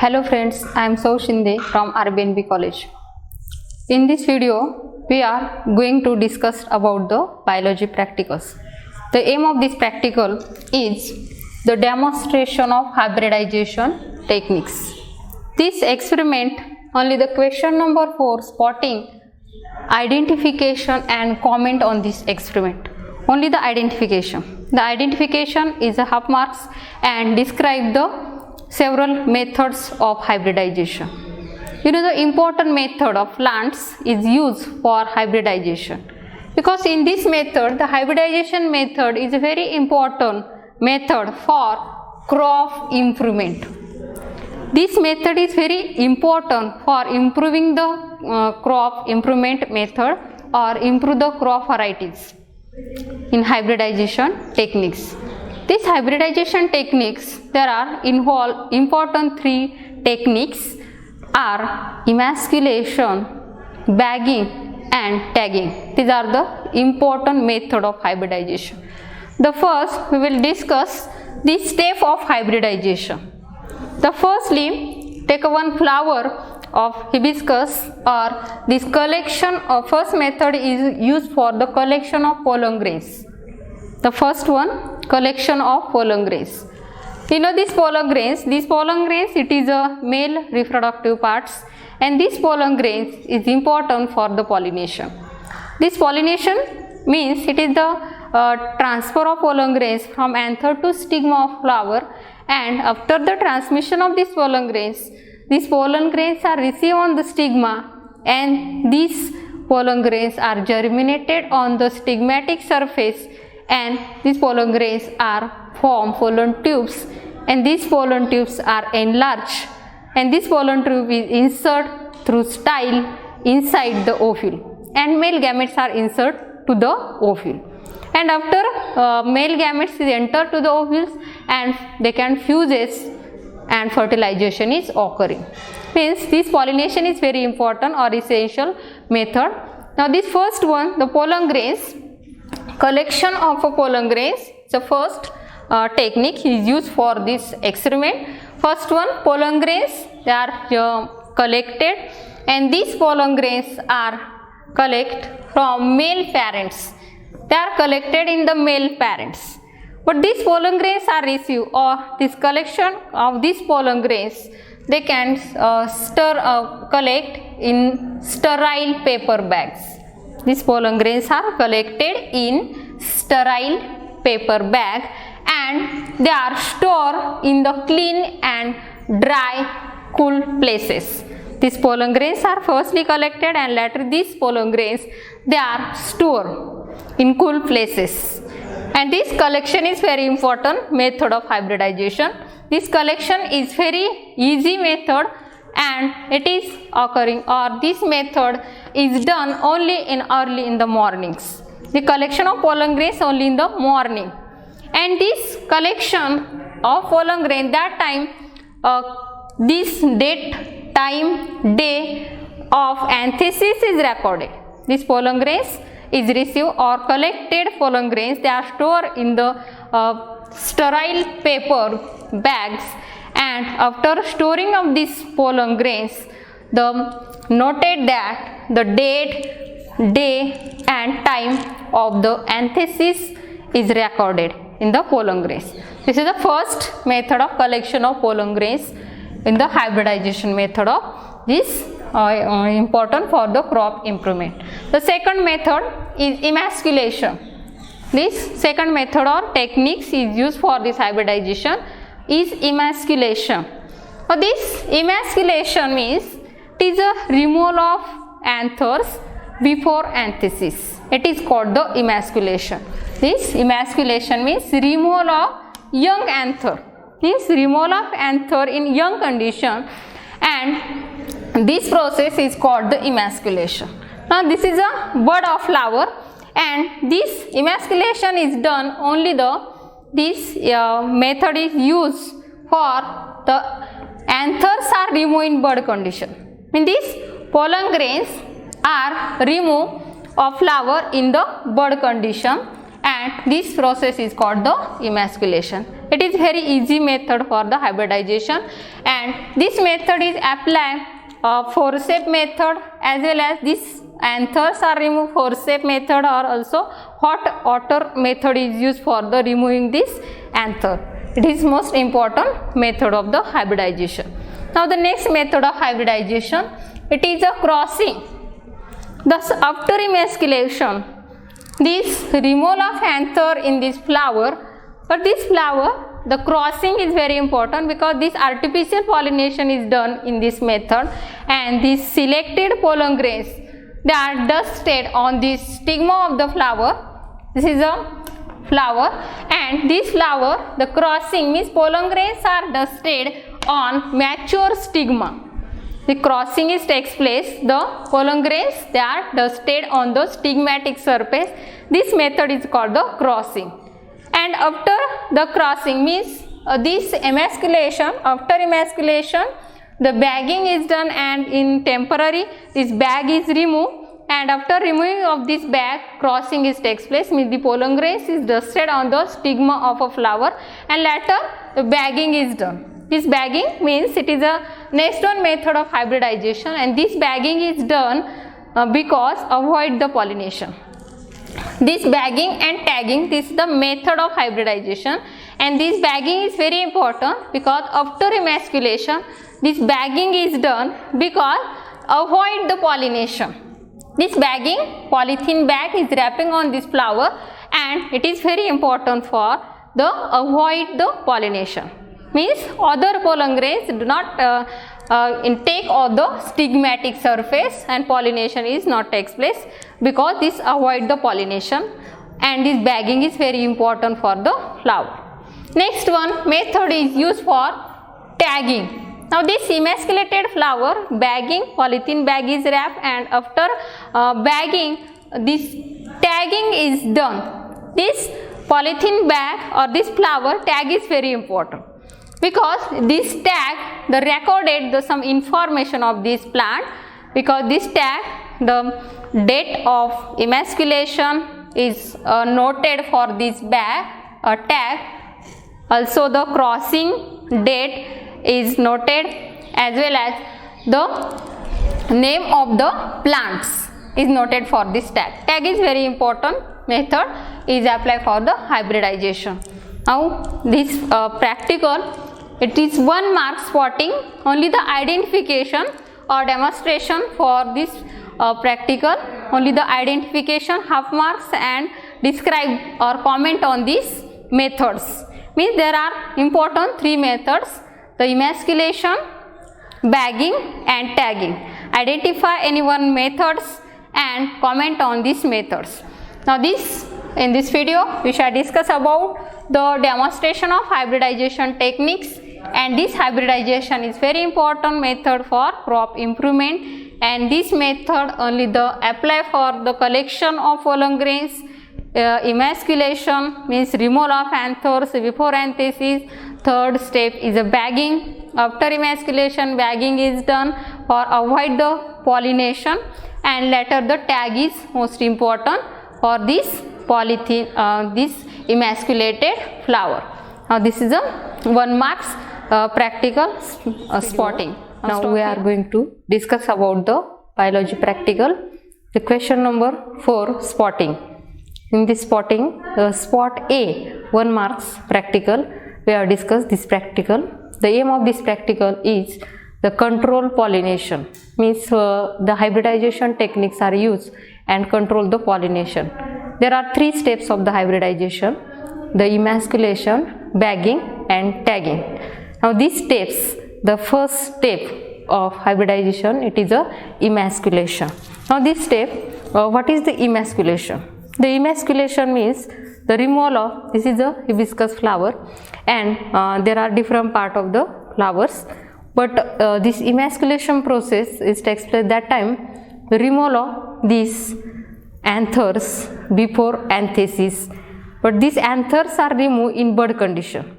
Hello friends, I am Shinde from RBNB college. In this video, we are going to discuss about the biology practicals. The aim of this practical is the demonstration of hybridization techniques. This experiment, only the question number 4, spotting, identification and comment on this experiment. Only the identification. The identification is a half marks and describe the several methods of hybridization. You know, the important method of plants is used for hybridization, because in this method, the hybridization method is a very important method for crop improvement. This method is very important for improving the crop improvement method or improve the crop varieties in hybridization techniques. These hybridization techniques, there are important 3 techniques are emasculation, bagging and tagging. These are the important method of hybridization. The first, we will discuss the step of hybridization. The firstly, take one flower of hibiscus, or this collection of first method is used for the collection of pollen grains. The first one, collection of pollen grains. You know, these pollen grains, it is a male reproductive parts, and these pollen grains is important for the pollination. This pollination means it is the transfer of pollen grains from anther to stigma of flower, and after the transmission of these pollen grains are received on the stigma, and these pollen grains are germinated on the stigmatic surface, and these pollen grains are form pollen tubes, and these pollen tubes are enlarged, and this pollen tube is inserted through style inside the ovule, and male gametes are inserted to the ovule. And after male gametes is entered to the ovules, and they can fuses and fertilization is occurring. Means this pollination is very important or essential method. Now this first one, the pollen grains, collection of pollen grains, the first technique is used for this experiment. First one, pollen grains, they are collected, and these pollen grains are collected from male parents. They are collected in the male parents. But these pollen grains are received, or this collection of these pollen grains, they can collect in sterile paper bags. These pollen grains are collected in sterile paper bag, and they are stored in the clean and dry, cool places. These pollen grains are firstly collected, and later these pollen grains, they are stored in cool places. And this collection is very important method of hybridization. This collection is very easy method, and it is occurring, or this method is done only in early in the mornings. The collection of pollen grains only in the morning, and this collection of pollen grain, that time this date, time, day of anthesis is recorded. This pollen grains is received or collected pollen grains, they are stored in the sterile paper bags, and after storing of these pollen grains, the noted that the date, day and time of the anthesis is recorded in the pollen grains. This is the first method of collection of pollen grains in the hybridization method of this important for the crop improvement. The second method is emasculation. This second method or techniques is used for this hybridization is emasculation. Now this emasculation means it is a removal of anthers before anthesis. It is called the emasculation. This emasculation means removal of young anther. Means removal of anther in young condition, and this process is called the emasculation. Now this is a bud of flower, and this emasculation is done only this method is used for the anthers are removed in bud condition. Means these pollen grains are removed of flower in the bud condition, and this process is called the emasculation. It is very easy method for the hybridization, and this method is applied forceps method as well as this anthers are removed. Forceps method or also hot water method is used for the removing this anther. It is most important method of the hybridization. Now the next method of hybridization, it is a crossing. Thus after emasculation, this removal of anther in this flower, but this flower, the crossing is very important because this artificial pollination is done in this method, and these selected pollen grains, they are dusted on this stigma of the flower. This is a flower, and this flower, the crossing means pollen grains are dusted on mature stigma. The crossing takes place, the pollen grains, they are dusted on the stigmatic surface. This method is called the crossing. And after the crossing means this emasculation, after emasculation the bagging is done, and in temporary this bag is removed, and after removing of this bag, crossing takes place, means the pollen grains is dusted on the stigma of a flower, and later the bagging is done. This bagging means it is a next one method of hybridization, and this bagging is done because avoid the pollination. This bagging and tagging, this is the method of hybridization, and this bagging is very important because after emasculation this bagging is done because avoid the pollination. This bagging, polythene bag is wrapping on this flower, and it is very important for the avoid the pollination. Means other pollen grains do not intake of the stigmatic surface, and pollination is not takes place because this avoid the pollination, and this bagging is very important for the flower. Next one method is used for tagging. Now this emasculated flower, bagging, polythene bag is wrapped, and after bagging this tagging is done. This polythene bag or this flower tag is very important because this tag the recorded some information of this plant, because this tag the date of emasculation is noted for this bag tag, also the crossing date is noted, as well as the name of the plants is noted for this tag. Tag is very important method is applied for the hybridization. Now this practical, it is 1 mark spotting, only the identification or demonstration for this practical, only the identification half marks, and describe or comment on these methods. Means there are important 3 methods: the emasculation, bagging and tagging. Identify any one methods and comment on these methods. Now in this video we shall discuss about the demonstration of hybridization techniques, and this hybridization is very important method for crop improvement, and this method only the apply for the collection of pollen grains. Emasculation means removal of anthers before anthesis. Third step is a bagging. After emasculation bagging is done for avoid the pollination, and later the tag is most important for this polythene this emasculated flower. Now this is a 1 marks practical spotting. Now we are going to discuss about the biology practical. The question number 4, spotting. In this spotting, spot A, 1 marks practical. We have discussed this practical. The aim of this practical is the control pollination. Means the hybridization techniques are used and control the pollination. There are 3 steps of the hybridization: the emasculation, bagging and tagging. Now these steps, the first step of hybridization, it is a emasculation. Now this step, what is the emasculation? The emasculation means the removal of, this is a hibiscus flower, and there are different part of the flowers, but this emasculation process is takes place that time, the removal of these anthers before anthesis, but these anthers are removed in bud condition.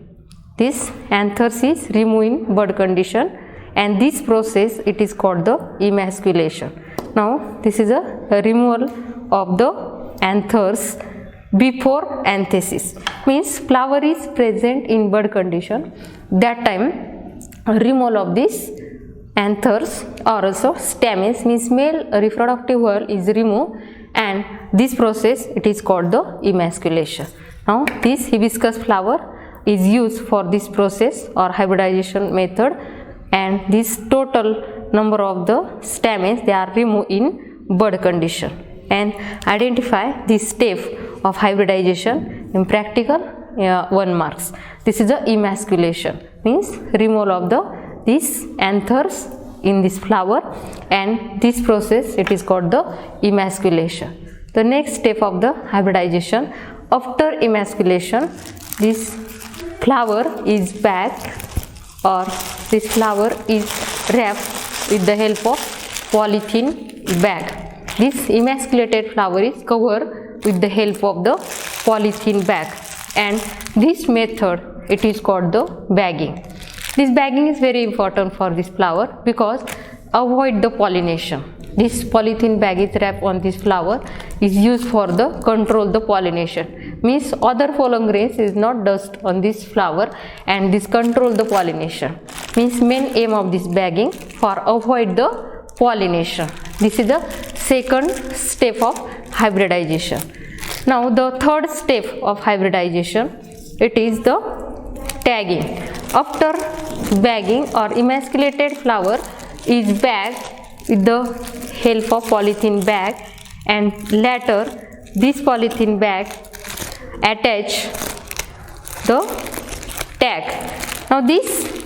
This anthers is removed in bud condition, and this process it is called the emasculation. Now this is a removal of the anthers before anthesis, means flower is present in bud condition. That time removal of these anthers or also stamens, means male reproductive whorl is removed, and this process it is called the emasculation. Now this hibiscus flower is used for this process or hybridization method, and this total number of the stamens they are removed in bud condition. And identify this step of hybridization in practical 1 marks. This is the emasculation, means removal of these anthers in this flower, and this process it is called the emasculation. The next step of the hybridization, after emasculation, this flower is bagged or this flower is wrapped with the help of polythene bag. This emasculated flower is covered with the help of the polythene bag, and this method it is called the bagging. This bagging is very important for this flower because avoid the pollination. This polythene bag is wrapped on this flower is used for the control the pollination, means other pollen grains is not dust on this flower, and this control the pollination, means main aim of this bagging for avoid the pollination. This is the second step of hybridization. Now the third step of hybridization, it is the tagging. After bagging or emasculated flower is bagged with the help of polythene bag, and later this polythene bag attach the tag. Now this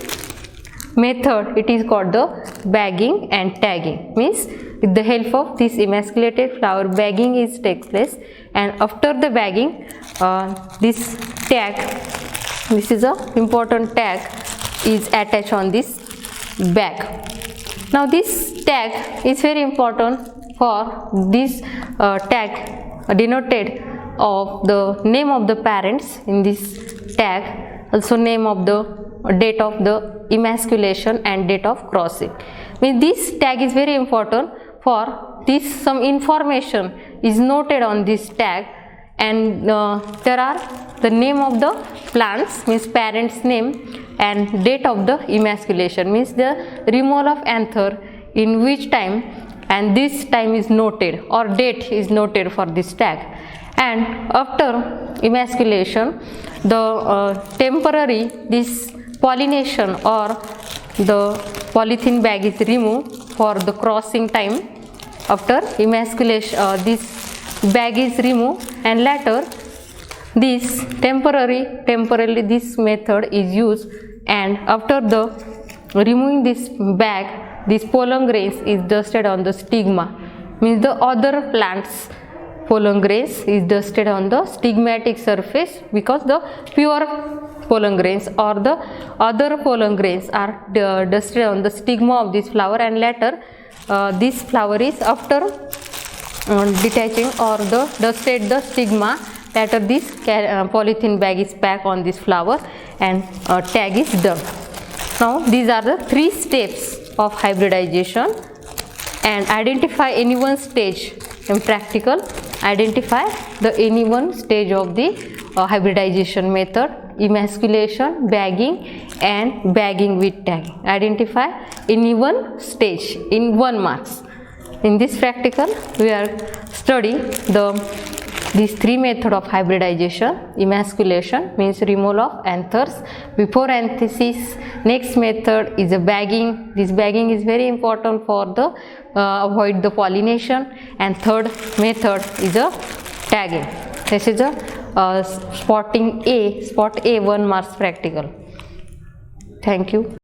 method it is called the bagging and tagging, means with the help of this emasculated flower bagging is takes place, and after the bagging this tag, this is a important tag, is attached on this bag. Now this tag is very important for this tag denoted of the name of the parents in this tag, also name of the date of the emasculation and date of crossing. Means this tag is very important for this, some information is noted on this tag, and there are the name of the plants, means parents name, and date of the emasculation, means the removal of anther in which time, and this time is noted or date is noted for this tag. And after emasculation, the temporary this pollination or the polythene bag is removed for the crossing time. After emasculation this bag is removed, and later this temporarily this method is used, and after the removing this bag, this pollen grains is dusted on the stigma, means the other plants pollen grains is dusted on the stigmatic surface, because the pure pollen grains or the other pollen grains are dusted on the stigma of this flower, and later this flower is after detaching or the dusted the stigma, later this polythene bag is packed on this flower and tag is done. Now these are the 3 steps of hybridization, and identify any one stage in practical, identify the any one stage of the hybridization method, emasculation, bagging and bagging with tagging. Identify any one stage in 1 marks. In this practical we are studying these 3 methods of hybridization. Emasculation means removal of anthers before anthesis. Next method is a bagging. This bagging is very important for the avoid the pollination, and third method is a tagging. This is a spot A 1 marks practical. Thank you.